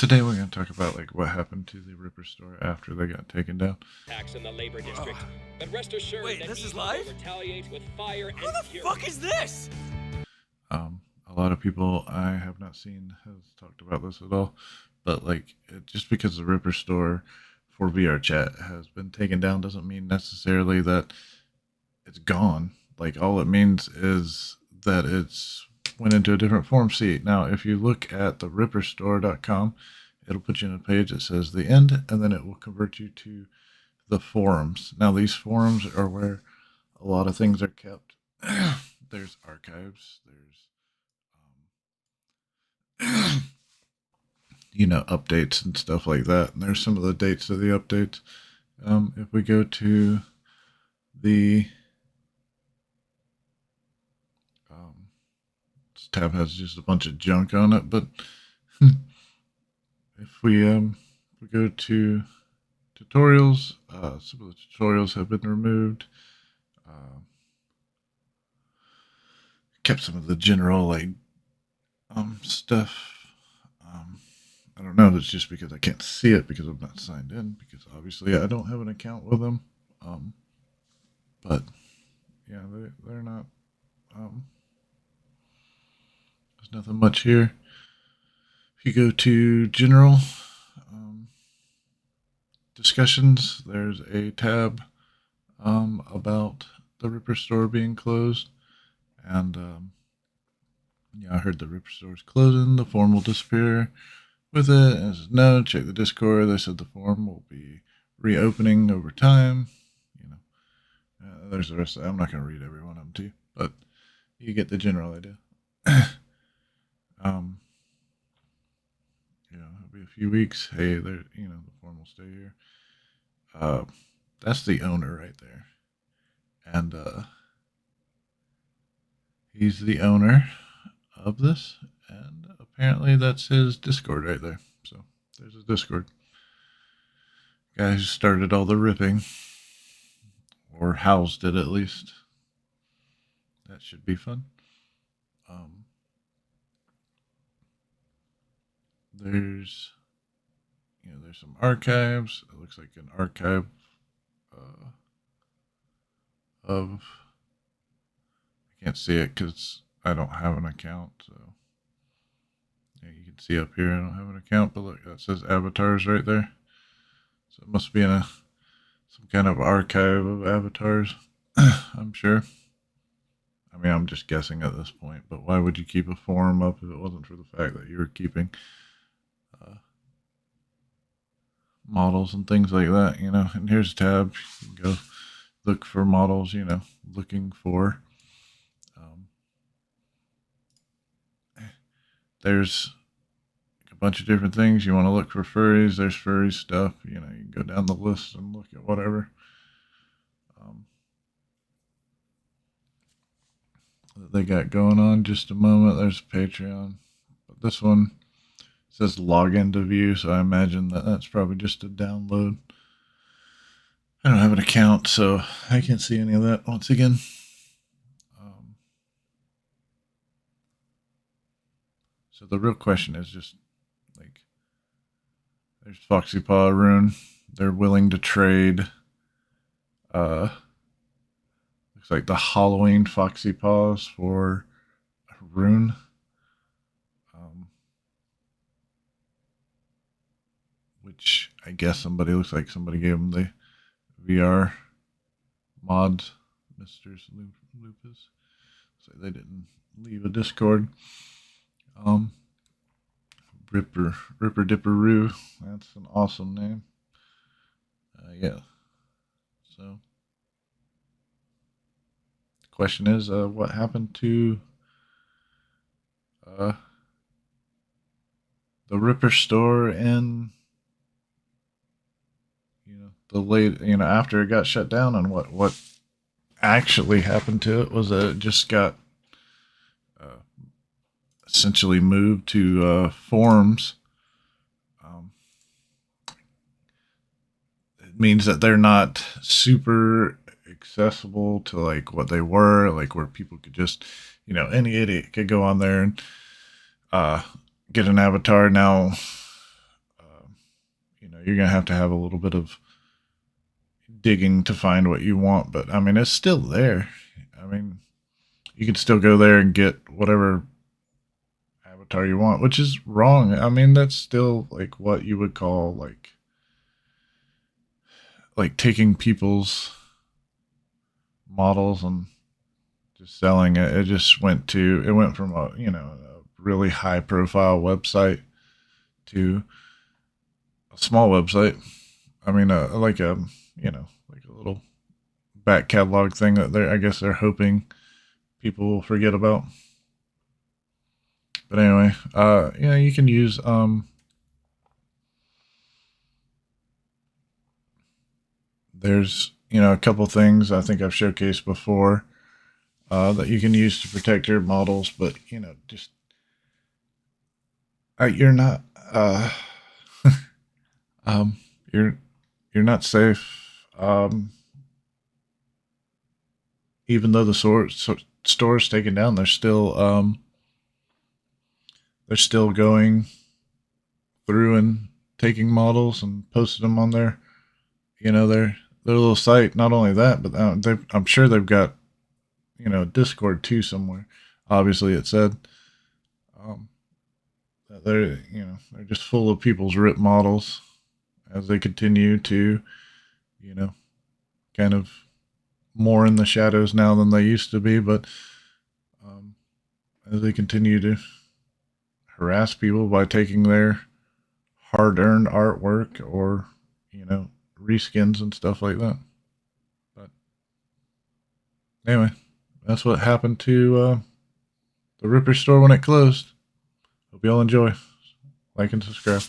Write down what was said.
Today we're going to talk about like what happened to the Ripper store after they got taken down. Attacks in the labor district, but rest assured Wait, that this is evil live? will retaliate with fire and How the fury. fuck is this? A lot of people I have not seen has talked about this at all, but like just because the Ripper store for VRChat has been taken down doesn't mean necessarily that it's gone. Like all it means is that it's went into a different form. See, now if you look at the ripperstore.com, it'll put you in a page that says the end, and then it will convert you to the forums. Now these forums are where a lot of things are kept. There's archives, there's updates and stuff like that. And there's some of the dates of the updates. If we go to the this tab has just a bunch of junk on it, but if we go to tutorials, some of the tutorials have been removed. Kept some of the general stuff. I don't know. That's just because I can't see it because I'm not signed in. Because obviously I don't have an account with them. But yeah, they're not. There's nothing much here. If you go to general discussions, there's a tab about the Ripper store being closed, and I heard the Ripper store is closing. The form will disappear with it. And it says, no, check the Discord. They said the forum will be reopening over time. There's the rest of it. I'm not going to read every one of them to you, but you get the general idea. It'll be a few weeks. Hey, there, the forum will stay here. That's the owner right there, and he's the owner of this, and apparently that's his Discord right there. So there's his Discord. Guy who started all the ripping, or housed it at least. That should be fun. There's some archives. It looks like an archive of. I can't see it because I don't have an account. So yeah, you can see up here I don't have an account, but look, that says avatars right there. So it must be in some kind of archive of avatars. I'm sure. I mean, I'm just guessing at this point, but why would you keep a forum up if it wasn't for the fact that you were keeping models and things like that, And here's a tab. You can go look for models, looking for. There's a bunch of different things. You want to look for furries. There's furry stuff. You can go down the list and look at whatever. That they got going on. Just a moment. There's Patreon. But this one says login to view, so I imagine that's probably just a download. I don't have an account, so I can't see any of that once again. So the real question is just like, there's Foxy Paw Rune. They're willing to trade. Looks like the Halloween Foxy Paws for Rune. Which I guess looks like somebody gave them the VR mods, Mr. Lupus. So they didn't leave a Discord. Ripper Dipperoo. That's an awesome name. Yeah. So the question is, what happened to the Ripper store in the late after it got shut down, and what actually happened to it? Was that it just got essentially moved to forums. It means that they're not super accessible to like what they were, like where people could just, any idiot could go on there and get an avatar. Now, you're gonna have to have a little bit of digging to find what you want. But I mean, it's still there. I mean, you can still go there and get whatever avatar you want, which is wrong. I mean, that's still like what you would call like taking people's models and just selling it. It went from a a really high profile website to a small website. I mean, like a like a little back catalog thing that I guess they're hoping people will forget about. But anyway, you can use there's a couple things I think I've showcased before that you can use to protect your models, but just you're not um, you're not safe. Even though the store's taken down, they're still going through and taking models and posting them on their little site. Not only that, but I'm sure they've got Discord too somewhere. Obviously, it said um, that they're just full of people's ripped models as they continue to you know kind of more in the shadows now than they used to be, but um, as they continue to harass people by taking their hard-earned artwork or reskins and stuff like that. But anyway, that's what happened to the Ripper store when it closed. Hope y'all enjoy. Like and subscribe.